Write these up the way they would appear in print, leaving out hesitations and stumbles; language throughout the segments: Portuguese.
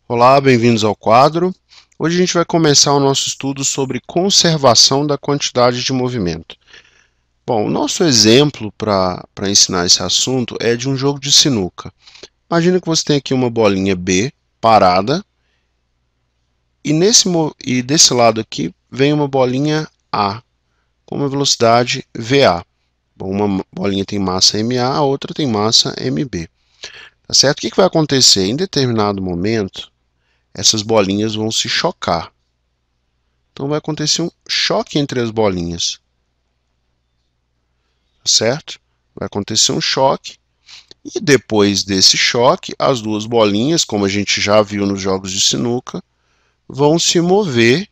Olá, bem-vindos ao quadro. Hoje a gente vai começar o nosso estudo sobre conservação da quantidade de movimento. Bom, o nosso exemplo para ensinar esse assunto é de um jogo de sinuca. Imagina que você tem aqui uma bolinha B parada e desse lado aqui vem uma bolinha A com uma velocidade VA. Bom, uma bolinha tem massa MA, a outra tem massa MB. Tá certo? O que vai acontecer? Em determinado momento, essas bolinhas vão se chocar. Então vai acontecer um choque entre as bolinhas, certo? Vai acontecer um choque e depois desse choque, as duas bolinhas, como a gente já viu nos jogos de sinuca, vão se mover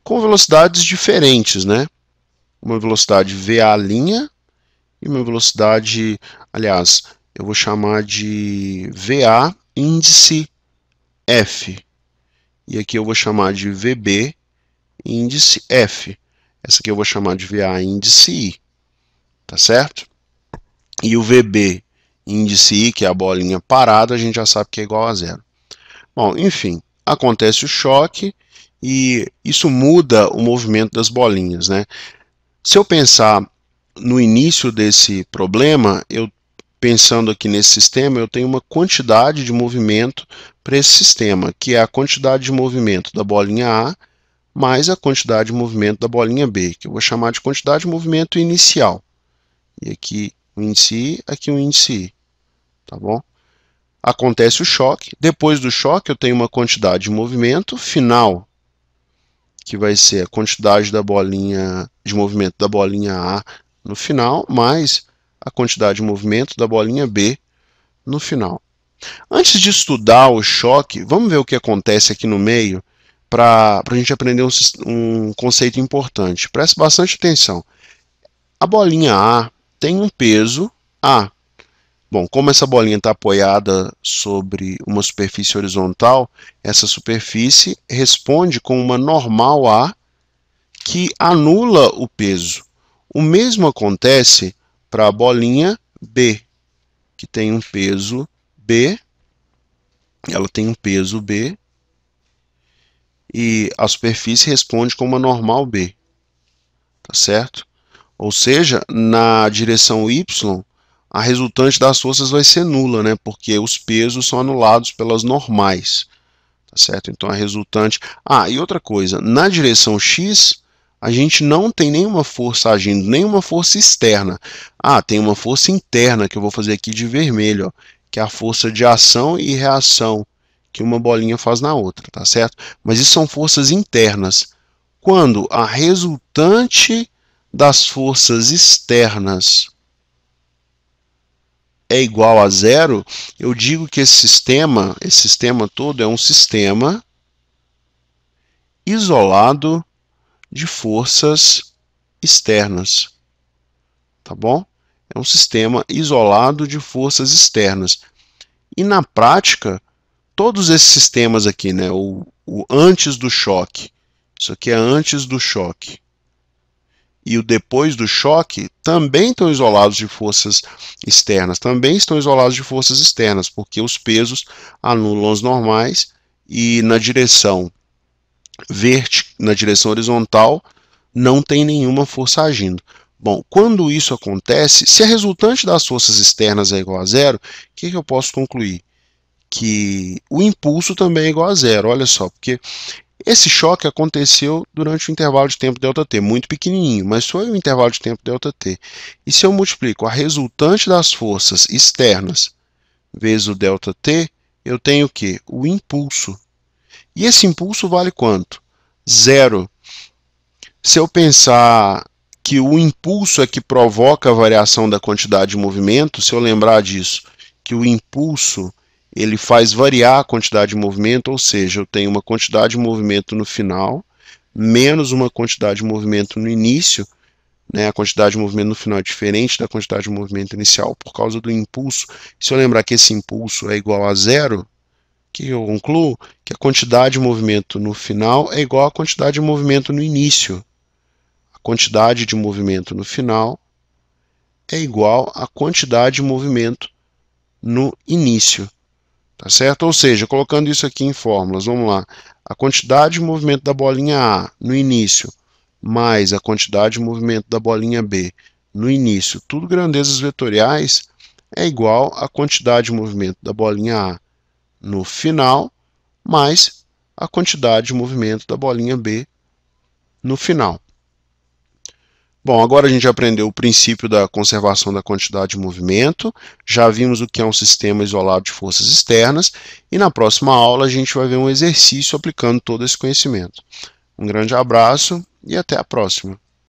com velocidades diferentes, né? Uma velocidade VA' e uma velocidade, aliás, eu vou chamar de VA índice F. E aqui eu vou chamar de VB índice F. Essa aqui eu vou chamar de VA índice I. Tá certo? E o VB índice I, que é a bolinha parada, a gente já sabe que é igual a zero. Bom, enfim, acontece o choque e isso muda o movimento das bolinhas, né? Se eu pensar no início desse problema, pensando aqui nesse sistema, eu tenho uma quantidade de movimento para esse sistema, que é a quantidade de movimento da bolinha A mais a quantidade de movimento da bolinha B, que eu vou chamar de quantidade de movimento inicial. E aqui o índice I, aqui o índice I, tá bom? Acontece o choque, depois do choque eu tenho uma quantidade de movimento final, que vai ser a quantidade da bolinha, de movimento da bolinha A no final, mais a quantidade de movimento da bolinha B no final. Antes de estudar o choque, vamos ver o que acontece aqui no meio, para a gente aprender um conceito importante. Preste bastante atenção. A bolinha A tem um peso A. Bom, como essa bolinha está apoiada sobre uma superfície horizontal, essa superfície responde com uma normal A que anula o peso. O mesmo acontece para a bolinha B, que tem um peso B, ela tem um peso B, e a superfície responde com uma normal B, tá certo? Ou seja, na direção Y, a resultante das forças vai ser nula, né? Porque os pesos são anulados pelas normais, tá certo? Então a resultante... e outra coisa, na direção X, a gente não tem nenhuma força agindo, nenhuma força externa. Tem uma força interna, que eu vou fazer aqui de vermelho, ó, que é a força de ação e reação que uma bolinha faz na outra, tá certo? Mas isso são forças internas. Quando a resultante das forças externas é igual a zero, eu digo que esse sistema todo é um sistema isolado de forças externas, tá bom? É um sistema isolado de forças externas. E na prática, todos esses sistemas aqui, né, o antes do choque, isso aqui é antes do choque, e o depois do choque também estão isolados de forças externas, também estão isolados de forças externas, porque os pesos anulam as normais e na direção horizontal não tem nenhuma força agindo. Bom, quando isso acontece, se a resultante das forças externas é igual a zero, o que eu posso concluir? Que o impulso também é igual a zero, olha só, porque esse choque aconteceu durante o intervalo de tempo ΔT, muito pequenininho, mas foi o intervalo de tempo ΔT. E se eu multiplico a resultante das forças externas vezes o ΔT, eu tenho o quê? O impulso. E esse impulso vale quanto? Zero. Se eu pensar que o impulso é que provoca a variação da quantidade de movimento, se eu lembrar disso, que o impulso ele faz variar a quantidade de movimento, ou seja, eu tenho uma quantidade de movimento no final, menos uma quantidade de movimento no início, né? A quantidade de movimento no final é diferente da quantidade de movimento inicial por causa do impulso. Se eu lembrar que esse impulso é igual a zero, que eu concluo que a quantidade de movimento no final é igual à quantidade de movimento no início. A quantidade de movimento no final é igual à quantidade de movimento no início. Tá certo? Ou seja, colocando isso aqui em fórmulas, vamos lá. A quantidade de movimento da bolinha A no início, mais a quantidade de movimento da bolinha B no início, tudo grandezas vetoriais, é igual à quantidade de movimento da bolinha A no final, mais a quantidade de movimento da bolinha B no final. Bom, agora a gente aprendeu o princípio da conservação da quantidade de movimento, já vimos o que é um sistema isolado de forças externas, e na próxima aula a gente vai ver um exercício aplicando todo esse conhecimento. Um grande abraço e até a próxima.